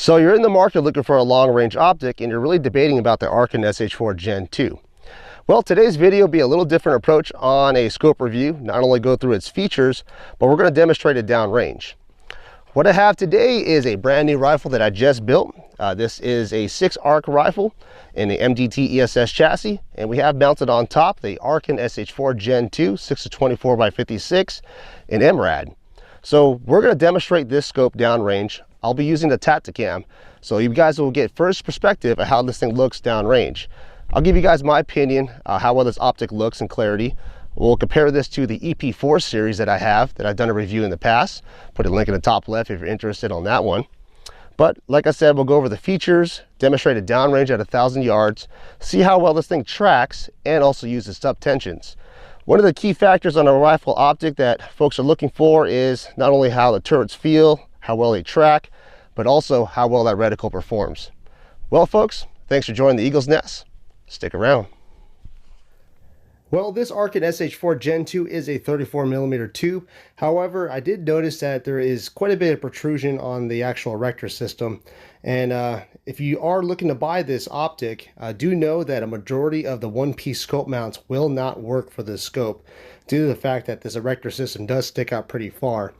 So you're in the market looking for a long-range optic and you're really debating about the Arken SH4 Gen 2. Well, today's video will be a little different approach on a scope review, not only go through its features, but we're going to demonstrate it downrange. What I have today is a brand new rifle that I just built. This is a 6-arc rifle in the MDT ESS chassis, and we have mounted on top the Arken SH4 Gen 2 6-24x56 in MRAD. So we're going to demonstrate this scope downrange. I'll be using the Tacticam, so you guys will get first perspective of how this thing looks downrange. I'll give you guys my opinion, how well this optic looks in clarity. We'll compare this to the EP4 series that I've done a review in the past. Put a link in the top left if you're interested on that one. But like I said, we'll go over the features, demonstrate it downrange at 1,000 yards, see how well this thing tracks, and also use the stub tensions. One of the key factors on a rifle optic that folks are looking for is not only how the turrets feel, how well they track, but also how well that reticle performs. Well, folks, thanks for joining the Eagle's Nest. Stick around. Well, this Arken SH4 Gen 2 is a 34mm tube. However, I did notice that there is quite a bit of protrusion on the actual erector system. And if you are looking to buy this optic, do know that a majority of the one-piece scope mounts will not work for this scope due to the fact that this erector system does stick out pretty far.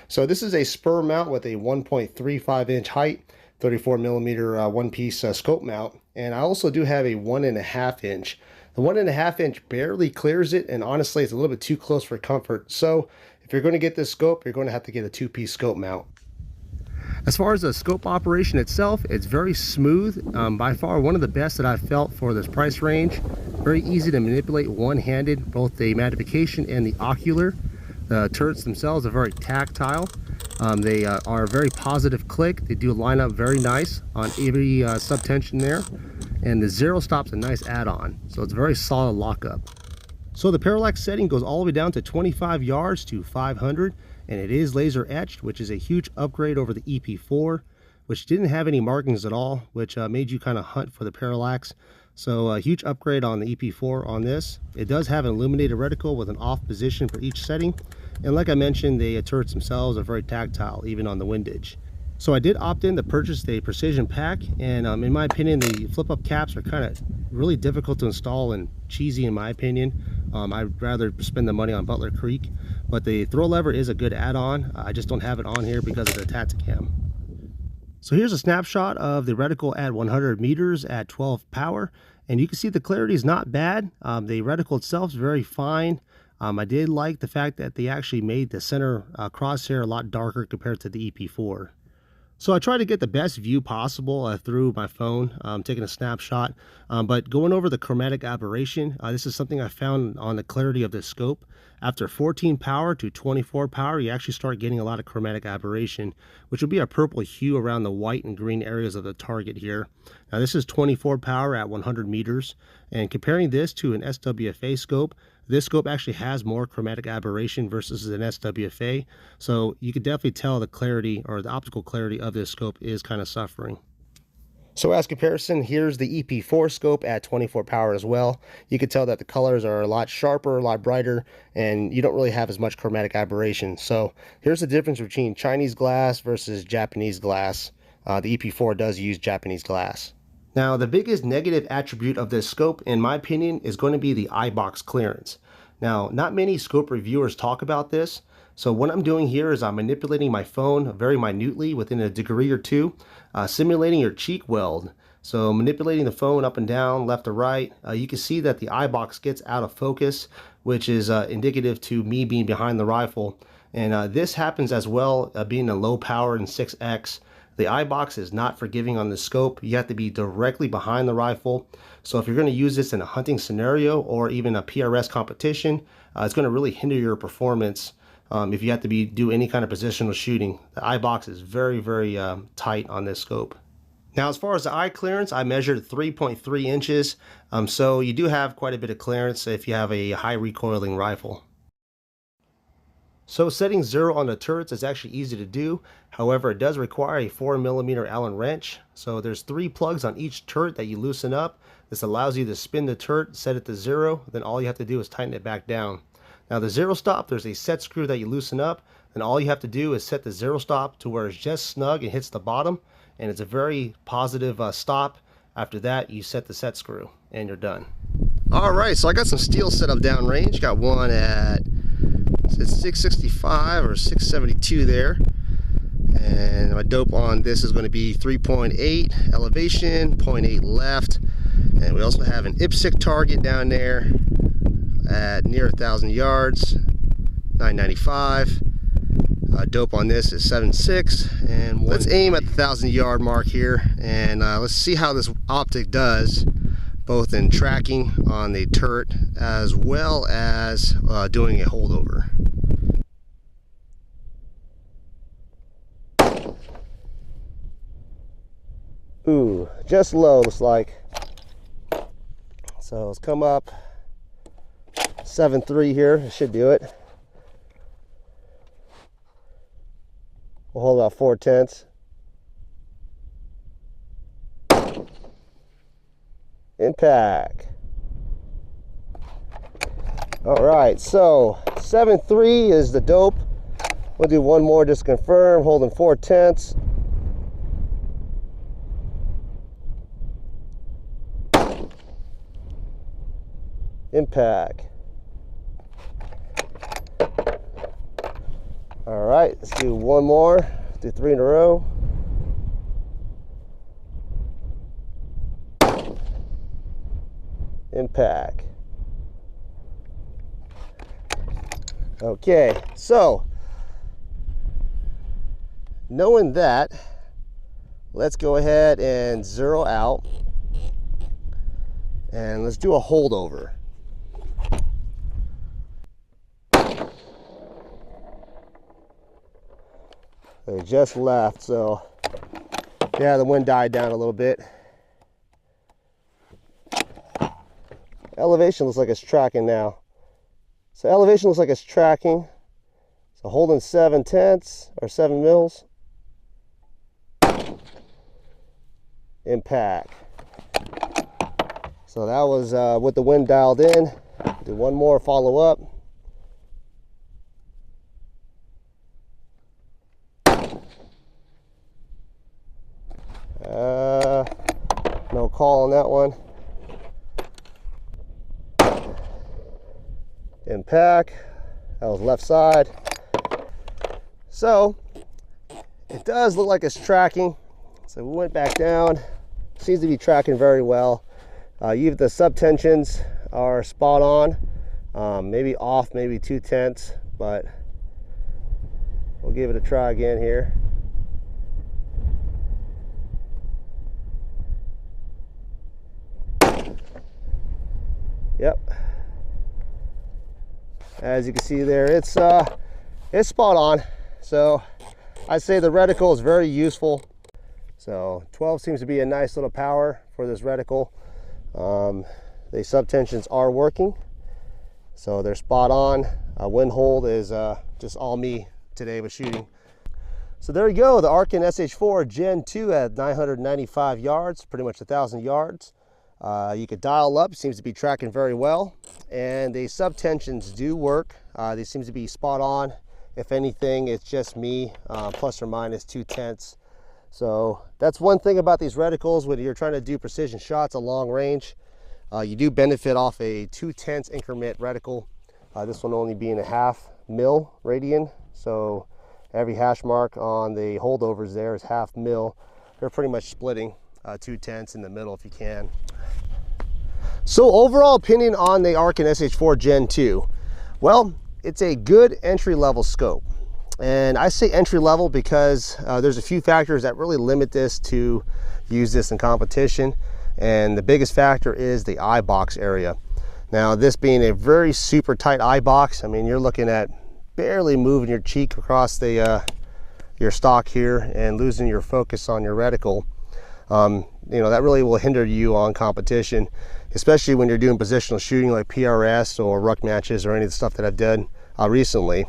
So this is a spur mount with a 1.35 inch height, 34mm one-piece scope mount. And I also do have a 1.5 inch. The 1.5 inch barely clears it, and honestly it's a little bit too close for comfort. So if you're going to get this scope, you're going to have to get a 2-piece scope mount. As far as the scope operation itself, it's very smooth. By far one of the best that I've felt for this price range. Very easy to manipulate one-handed, both the magnification and the ocular. The turrets themselves are very tactile. They are a very positive click. They do line up very nice on every subtension there. And the zero stop's a nice add-on, so it's a very solid lockup. So the parallax setting goes all the way down to 25 yards to 500, and it is laser etched, which is a huge upgrade over the EP4, which didn't have any markings at all, which made you kind of hunt for the parallax. So a huge upgrade on the EP4 on this. It does have an illuminated reticle with an off position for each setting, and like I mentioned, the turrets themselves are very tactile, even on the windage. So I did opt in to purchase the precision pack, and in my opinion, the flip-up caps are kind of really difficult to install and cheesy in my opinion. I'd rather spend the money on Butler Creek, but the throw lever is a good add-on. I just don't have it on here because of the Tacticam. So here's a snapshot of the reticle at 100 meters at 12 power, and you can see the clarity is not bad. The reticle itself is very fine. I did like the fact that they actually made the center crosshair a lot darker compared to the EP4. So I try to get the best view possible through my phone, taking a snapshot, but going over the chromatic aberration, this is something I found on the clarity of this scope. After 14 power to 24 power, you actually start getting a lot of chromatic aberration, which will be a purple hue around the white and green areas of the target here. Now this is 24 power at 100 meters, and comparing this to an SWFA scope, this scope actually has more chromatic aberration versus an SWFA, so you can definitely tell the clarity or the optical clarity of this scope is kind of suffering. So as comparison, here's the EP4 scope at 24 power as well. You can tell that the colors are a lot sharper, a lot brighter, and you don't really have as much chromatic aberration. So here's the difference between Chinese glass versus Japanese glass. The EP4 does use Japanese glass. Now, the biggest negative attribute of this scope, in my opinion, is going to be the eye box clearance. Now, not many scope reviewers talk about this, so what I'm doing here is I'm manipulating my phone very minutely within a degree or two, simulating your cheek weld. So manipulating the phone up and down, left to right, you can see that the eye box gets out of focus, which is indicative to me being behind the rifle. And this happens as well, being a low power in 6X. The eye box is not forgiving on the scope. You have to be directly behind the rifle. So if you're going to use this in a hunting scenario or even a PRS competition, it's going to really hinder your performance if you have to do any kind of positional shooting. The eye box is very, very tight on this scope. Now, as far as the eye clearance, I measured 3.3 inches. So you do have quite a bit of clearance if you have a high recoiling rifle. So setting zero on the turrets is actually easy to do. However, it does require a 4mm Allen wrench. So there's 3 plugs on each turret that you loosen up. This allows you to spin the turret, set it to 0, then all you have to do is tighten it back down. Now the zero stop, there's a set screw that you loosen up, and all you have to do is set the zero stop to where it's just snug and hits the bottom, and it's a very positive stop. After that, you set the set screw and you're done. All right, so I got some steel set up downrange. Got one at 665 or 672 there. And my dope on this is going to be 3.8 elevation, 0.8 left. And we also have an IPSC target down there at near 1,000 yards, 995. Dope on this is 7.6, and let's aim at the 1,000-yard mark here, and let's see how this optic does, both in tracking on the turret as well as doing a holdover. Ooh, just low, looks like. So let's come up 7.3 here. It should do it. We'll hold about 4/10. Impact. All right, so 7.3 is the dope. We'll do one more just to confirm, holding 4/10. Impact. All right, let's do one more. Do 3 in a row. Impact. Okay, so knowing that, let's go ahead and zero out and let's do a holdover. They just left, so yeah, the wind died down a little bit. Elevation looks like it's tracking now. So elevation looks like it's tracking. So holding 7/10 or 7 mils. Impact. So that was with the wind dialed in. Do one more follow up. No call on that one. Impact. That was left side. So it does look like it's tracking. So we went back down. Seems to be tracking very well. The subtensions are spot on. Maybe off, maybe 2/10, but we'll give it a try again here. Yep. As you can see there, it's spot on. So I'd say the reticle is very useful. So 12 seems to be a nice little power for this reticle. The subtensions are working, so they're spot on. Wind hold is just all me today with shooting. So there you go, the Arken SH4 Gen 2 at 995 yards, pretty much 1,000 yards. You could dial up, seems to be tracking very well, and the subtensions do work. They seem to be spot on. If anything, it's just me, plus or minus 2/10. So that's one thing about these reticles when you're trying to do precision shots at long range. You do benefit off a 2/10 increment reticle. This one only being a 0.5 mil radian. So every hash mark on the holdovers there is 0.5 mil. They're pretty much splitting 2/10 in the middle if you can. So overall opinion on the Arken SH4 Gen 2. Well, it's a good entry-level scope. And I say entry-level because there's a few factors that really limit this to use this in competition. And the biggest factor is the eye box area. Now, this being a very super tight eye box, I mean, you're looking at barely moving your cheek across the your stock here and losing your focus on your reticle. You know, that really will hinder you on competition, especially when you're doing positional shooting like PRS or ruck matches or any of the stuff that I've done recently,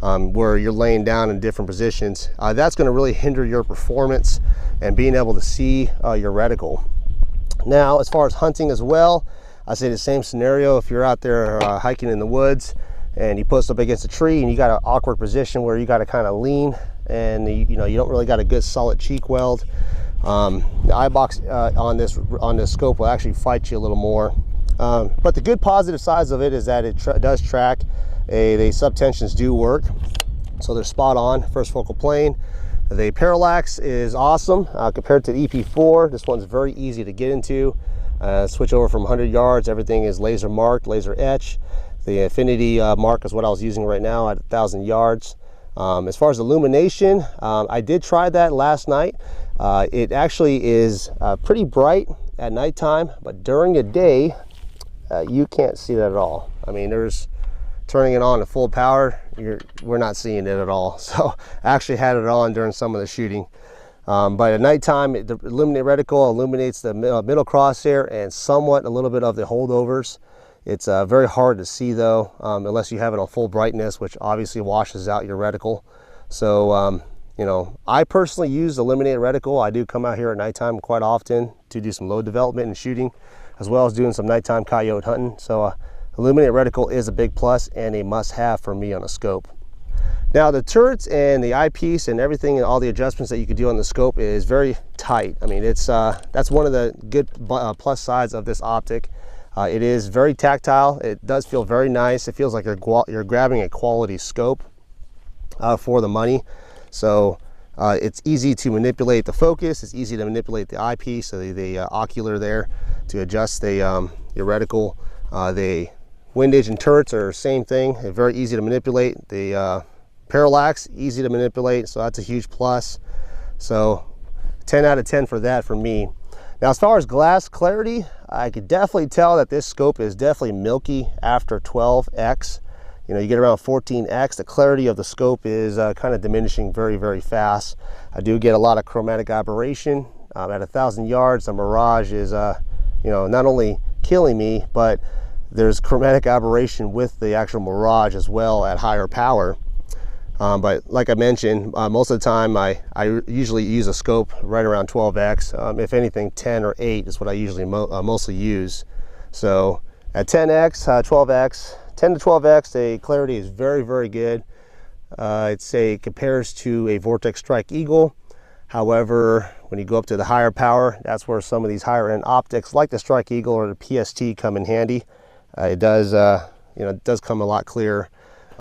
where you're laying down in different positions. That's going to really hinder your performance and being able to see your reticle. Now, as far as hunting as well, I say the same scenario. If you're out there hiking in the woods and you post up against a tree and you got an awkward position where you got to kind of lean and you know you don't really got a good solid cheek weld, The eye box on this scope will actually fight you a little more. But the good positive sides of it is that it does track. The subtensions do work, so they're spot on, first focal plane. The parallax is awesome compared to the EP4. This one's very easy to get into. Switch over from 100 yards, everything is laser marked, laser etch. The infinity mark is what I was using right now at 1,000 yards. As far as illumination, I did try that last night. It actually is pretty bright at nighttime, but during the day, you can't see that at all. I mean, turning it on to full power, we're not seeing it at all. So I actually had it on during some of the shooting. But at nighttime, the illuminate reticle illuminates the middle crosshair and somewhat a little bit of the holdovers. It's very hard to see though, unless you have it on full brightness, which obviously washes out your reticle. So, you know, I personally use illuminated reticle. I do come out here at nighttime quite often to do some load development and shooting, as well as doing some nighttime coyote hunting. So illuminated reticle is a big plus and a must-have for me on a scope. Now the turrets and the eyepiece and everything and all the adjustments that you can do on the scope is very tight. I mean, it's that's one of the good plus sides of this optic. It is very tactile. It does feel very nice. It feels like you're grabbing a quality scope for the money. So it's easy to manipulate the focus. It's easy to manipulate the eyepiece, so the ocular there, to adjust the your reticle. The windage and turrets are the same thing. They're very easy to manipulate. The parallax, easy to manipulate, so that's a huge plus. So 10 out of 10 for that for me. Now as far as glass clarity, I could definitely tell that this scope is definitely milky after 12x. You know, you get around 14x, the clarity of the scope is kind of diminishing very, very fast. I do get a lot of chromatic aberration. At 1,000 yards, the mirage is, you know, not only killing me, but there's chromatic aberration with the actual mirage as well at higher power. But like I mentioned, most of the time I usually use a scope right around 12x. If anything, 10 or 8 is what I usually mostly use. So at 10x, 12x, 10 to 12x, the clarity is very, very good. I'd say it compares to a Vortex Strike Eagle. However, when you go up to the higher power, that's where some of these higher end optics like the Strike Eagle or the PST come in handy. It does, you know, it does come a lot clearer.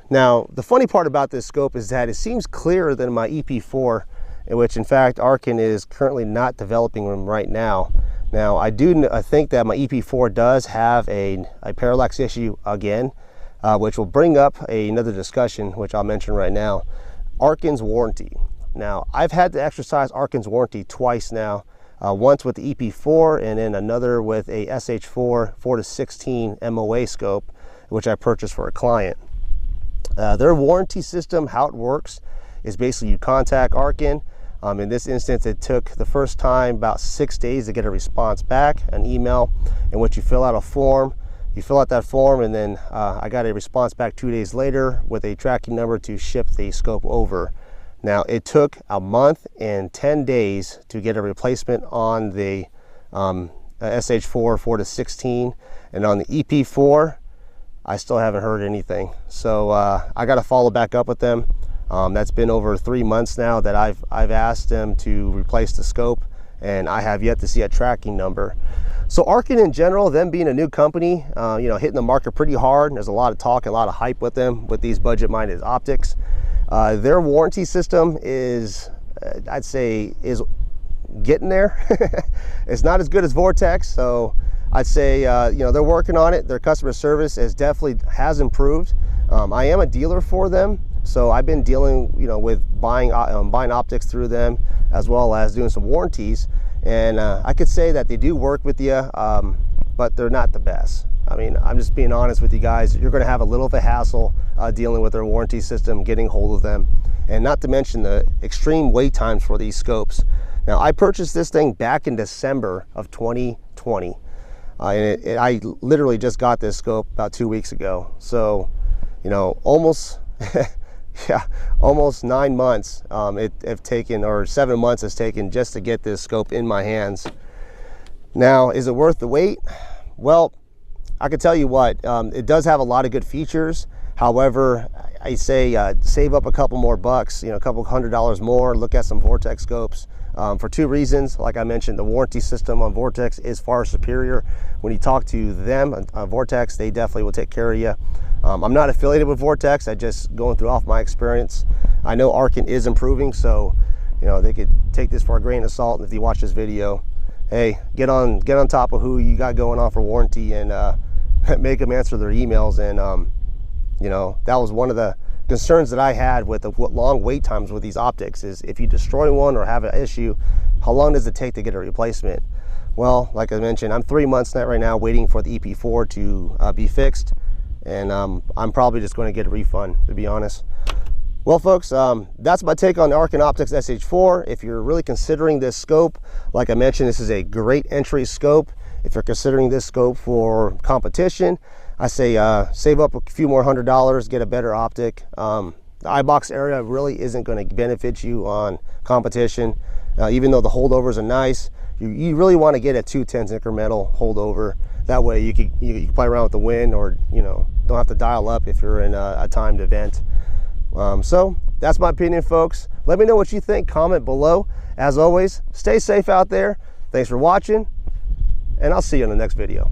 Now, the funny part about this scope is that it seems clearer than my EP4, in which in fact Arken is currently not developing them right now. Now, I think that my EP4 does have a parallax issue again, which will bring up another discussion, which I'll mention right now. Arken's warranty. Now, I've had to exercise Arken's warranty twice now, once with the EP4 and then another with a SH4 4-16 MOA scope, which I purchased for a client. Their warranty system, how it works, is basically you contact Arken. In this instance, it took the first time about 6 days to get a response back, an email, in which you fill out a form. You fill out that form, and then I got a response back 2 days later with a tracking number to ship the scope over. Now, it took a month and 10 days to get a replacement on the SH4 4-16, and on the EP4, I still haven't heard anything. So I got to follow back up with them. That's been over 3 months now that I've asked them to replace the scope, and I have yet to see a tracking number. So Arken in general, them being a new company, you know, hitting the market pretty hard. There's a lot of talk, a lot of hype with them, with these budget-minded optics. Their warranty system is, I'd say, is getting there. It's not as good as Vortex, so I'd say, you know, they're working on it. Their customer service has improved. I am a dealer for them, so I've been dealing, you know, with buying optics through them, as well as doing some warranties. And I could say that they do work with you, but they're not the best. I mean, I'm just being honest with you guys. You're going to have a little of a hassle dealing with their warranty system, getting hold of them, and not to mention the extreme wait times for these scopes. Now, I purchased this thing back in December of 2020. And I literally just got this scope about 2 weeks ago. So, you know, almost, yeah, almost 9 months it taken, or 7 months it's taken just to get this scope in my hands. Now, is it worth the wait? Well, I can tell you what, it does have a lot of good features. However, I say save up a couple more bucks, you know, a couple $100 more, look at some Vortex scopes. for two reasons. Like I mentioned, the warranty system on Vortex is far superior. When you talk to them, Vortex, they definitely will take care of you. I'm not affiliated with Vortex. I just going through off my experience. I know Arken is improving, so you know they could take this for a grain of salt. And if you watch this video, hey, get on top of who you got going on for warranty, and make them answer their emails. And you know, that was one of the concerns that I had with the long wait times with these optics, is if you destroy one or have an issue, how long does it take to get a replacement? Well, like I mentioned, I'm 3 months right now waiting for the EP4 to be fixed, and I'm probably just going to get a refund, to be honest. Well, folks, that's my take on the Arken Optics SH4. If you're really considering this scope, like I mentioned, this is a great entry scope. If you're considering this scope for competition, I say save up a few more $100, get a better optic. The eye-box area really isn't going to benefit you on competition. Even though the holdovers are nice, you really want to get a 2/10 incremental holdover. That way you can play around with the wind, or you know, don't have to dial up if you're in a timed event. So that's my opinion, folks. Let me know what you think. Comment below. As always, stay safe out there. Thanks for watching, and I'll see you in the next video.